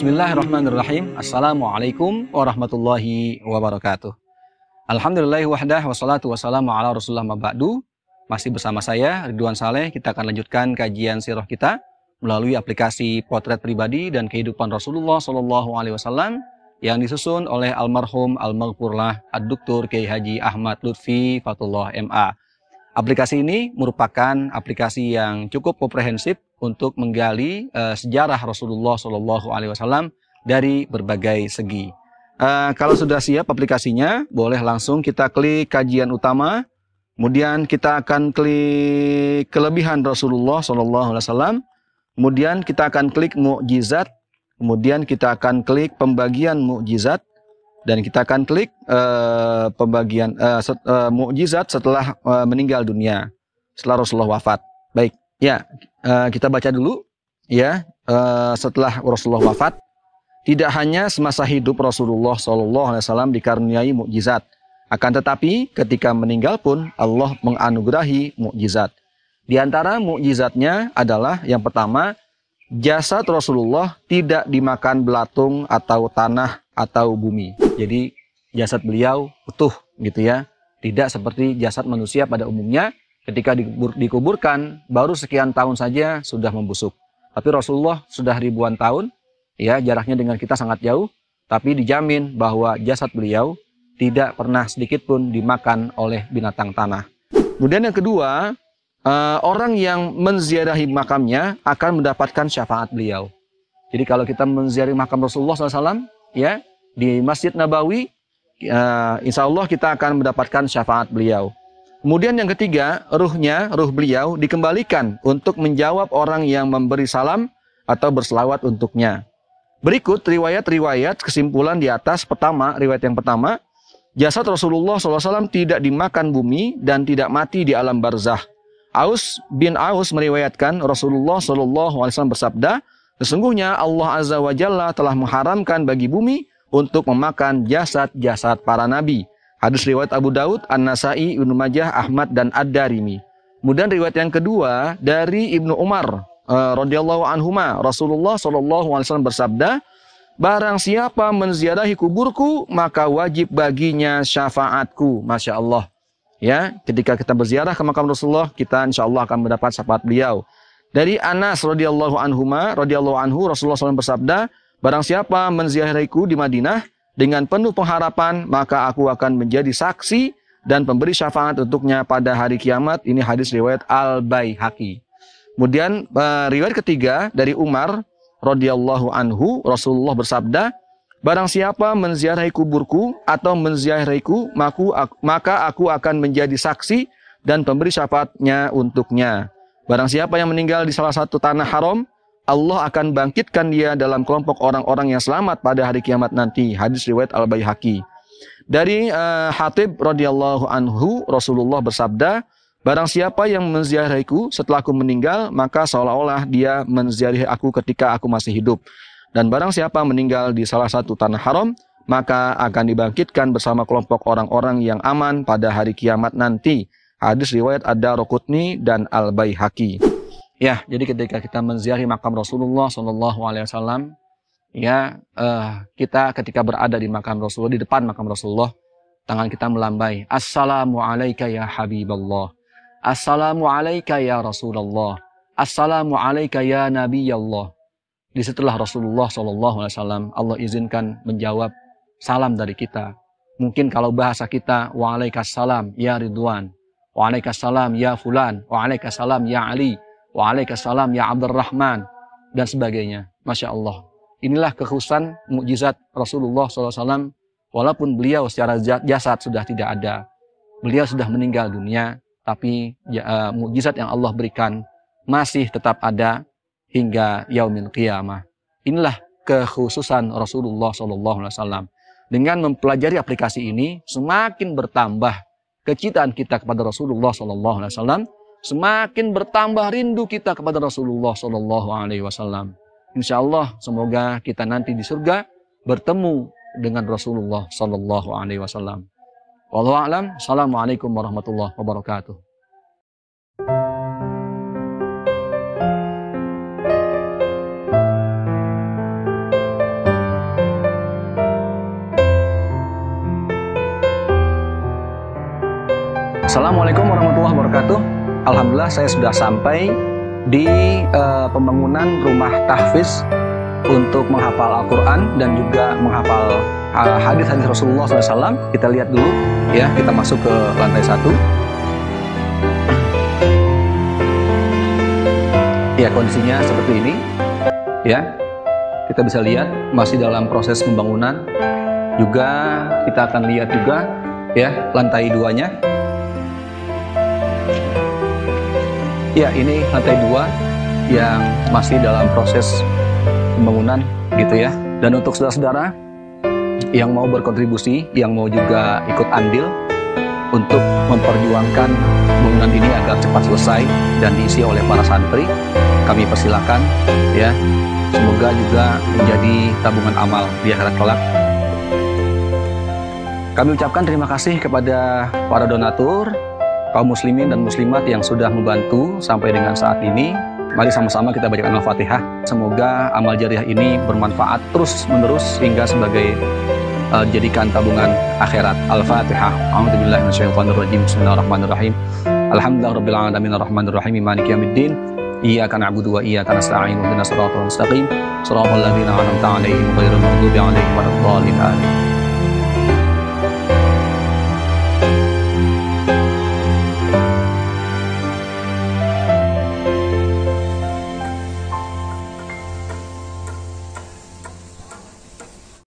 Bismillahirrahmanirrahim. Assalamualaikum warahmatullahi wabarakatuh. Alhamdulillahi wahdah wassalatu wassalamu ala rasulullah ma'ba'du. Masih bersama saya Ridwan Saleh. Kita akan lanjutkan kajian sirah kita melalui aplikasi Potret Pribadi dan Kehidupan Rasulullah SAW yang disusun oleh almarhum al-maghfurlah Ad-Duktur Kiai Haji Ahmad Lutfi Fatullah MA. Aplikasi ini merupakan aplikasi yang cukup komprehensif untuk menggali sejarah Rasulullah SAW dari berbagai segi. Kalau sudah siap aplikasinya, boleh langsung kita klik kajian utama. Kemudian kita akan klik kelebihan Rasulullah SAW. Kemudian kita akan klik mukjizat. Kemudian kita akan klik pembagian mukjizat. Dan kita akan klik pembagian mukjizat setelah meninggal dunia, setelah Rasulullah wafat. Baik, ya kita baca dulu. Ya, setelah Rasulullah wafat, tidak hanya semasa hidup Rasulullah SAW dikaruniai mukjizat, akan tetapi ketika meninggal pun Allah menganugerahi mukjizat. Di antara mukjizatnya adalah yang pertama, jasad Rasulullah tidak dimakan belatung atau tanah atau bumi. Jadi jasad beliau utuh gitu ya. Tidak seperti jasad manusia pada umumnya ketika dikuburkan baru sekian tahun saja sudah membusuk. Tapi Rasulullah sudah ribuan tahun, ya jaraknya dengan kita sangat jauh, tapi dijamin bahwa jasad beliau tidak pernah sedikit pun dimakan oleh binatang tanah. Kemudian yang kedua, orang yang menziarahi makamnya akan mendapatkan syafaat beliau. Jadi kalau kita menziarahi makam Rasulullah SAW, ya di Masjid Nabawi, insya Allah kita akan mendapatkan syafaat beliau. Kemudian yang ketiga, ruh beliau dikembalikan untuk menjawab orang yang memberi salam atau berselawat untuknya. Berikut riwayat-riwayat kesimpulan di atas. Pertama, riwayat yang pertama, jasad Rasulullah SAW tidak dimakan bumi dan tidak mati di alam barzah. Aus bin Aus meriwayatkan Rasulullah SAW bersabda, sesungguhnya Allah Azza wa Jalla telah mengharamkan bagi bumi untuk memakan jasad-jasad para nabi. Hadis riwayat Abu Daud, An-Nasai, Ibnu Majah, Ahmad, dan Ad-Darimi. Kemudian riwayat yang kedua dari Ibnu Umar radhiyallahu anhuma, Rasulullah SAW bersabda, barang siapa menziarahi kuburku, maka wajib baginya syafaatku. Masya Allah. Ya, ketika kita berziarah ke makam Rasulullah, kita insya Allah akan mendapat syafaat beliau. Dari Anas radhiyallahu anhu, Rasulullah SAW bersabda, barang siapa menziarahiku di Madinah dengan penuh pengharapan, maka aku akan menjadi saksi dan pemberi syafaat untuknya pada hari kiamat. Ini hadis riwayat Al-Baihaqi. Kemudian riwayat ketiga dari Umar radhiyallahu anhu, Rasulullah bersabda, barang siapa menziarahi kuburku atau menziarahiku, maka aku akan menjadi saksi dan pemberi syafaatnya untuknya. Barang siapa yang meninggal di salah satu tanah haram, Allah akan bangkitkan dia dalam kelompok orang-orang yang selamat pada hari kiamat nanti. Hadis riwayat Al-Baihaqi. Dari Hatib radhiyallahu anhu, Rasulullah bersabda, barang siapa yang menziarahiku setelah aku meninggal, maka seolah-olah dia menziarahi aku ketika aku masih hidup. Dan barang siapa meninggal di salah satu tanah haram, maka akan dibangkitkan bersama kelompok orang-orang yang aman pada hari kiamat nanti. Hadis riwayat Ad-Daraqutni dan Al-Baihaqi. Ya, jadi ketika kita menziarahi makam Rasulullah SAW, ya kita ketika berada di makam Rasulullah, di depan makam Rasulullah, tangan kita melambai, Assalamualaikum ya Habiballah, Assalamualaikum ya Rasulullah, Assalamualaikum ya Nabiyallah. Di setelah Rasulullah SAW, Allah izinkan menjawab salam dari kita. Mungkin kalau bahasa kita, Waalaikumsalam ya Ridwan, Waalaikumsalam ya Fulan, Waalaikumsalam ya Ali, Waalaikumsalam ya Abdurrahman, dan sebagainya. Masya Allah. Inilah kekhususan mukjizat Rasulullah SAW. Walaupun beliau secara jasad sudah tidak ada, beliau sudah meninggal dunia, tapi mukjizat yang Allah berikan masih tetap ada hingga yaumil qiyamah. Inilah kekhususan Rasulullah SAW. Dengan mempelajari aplikasi ini, semakin bertambah kecintaan kita kepada Rasulullah SAW, semakin bertambah rindu kita kepada Rasulullah SAW. Insya Allah semoga kita nanti di surga bertemu dengan Rasulullah SAW. Wallahu a'lam. Assalamualaikum warahmatullahi wabarakatuh. wabarakatuh. Alhamdulillah saya sudah sampai di pembangunan rumah tahfiz untuk menghafal Al-Quran dan juga menghafal hadis-hadis Rasulullah SAW. Kita lihat dulu ya, kita masuk ke lantai 1. Ya, kondisinya seperti ini ya, kita bisa lihat masih dalam proses pembangunan. Juga kita akan lihat juga ya lantai 2-nya. Ya, ini lantai 2 yang masih dalam proses pembangunan gitu ya. Dan untuk saudara-saudara yang mau berkontribusi, yang mau juga ikut andil untuk memperjuangkan bangunan ini agar cepat selesai dan diisi oleh para santri, kami persilakan ya. Semoga juga menjadi tabungan amal di akhirat kelak. Kami ucapkan terima kasih kepada para donatur, kaum muslimin dan muslimat yang sudah membantu sampai dengan saat ini. Mari sama-sama kita bacakan Al-Fatihah. Semoga amal jariah ini bermanfaat terus-menerus hingga sebagai jadikan tabungan akhirat. Al-Fatihah. A'udzubillahi minasyaitonirrajim. Bismillahirrahmanirrahim. Alhamdulillahirabbil alamin arrahmanirrahim maliki yaumiddin. Iyyaka na'budu wa iyyaka nasta'in. Ihdinas siratal mustaqim. Shiratal ladzina an'amta 'alaihim ghairil maghdubi 'alaihim waladdallin. Amin.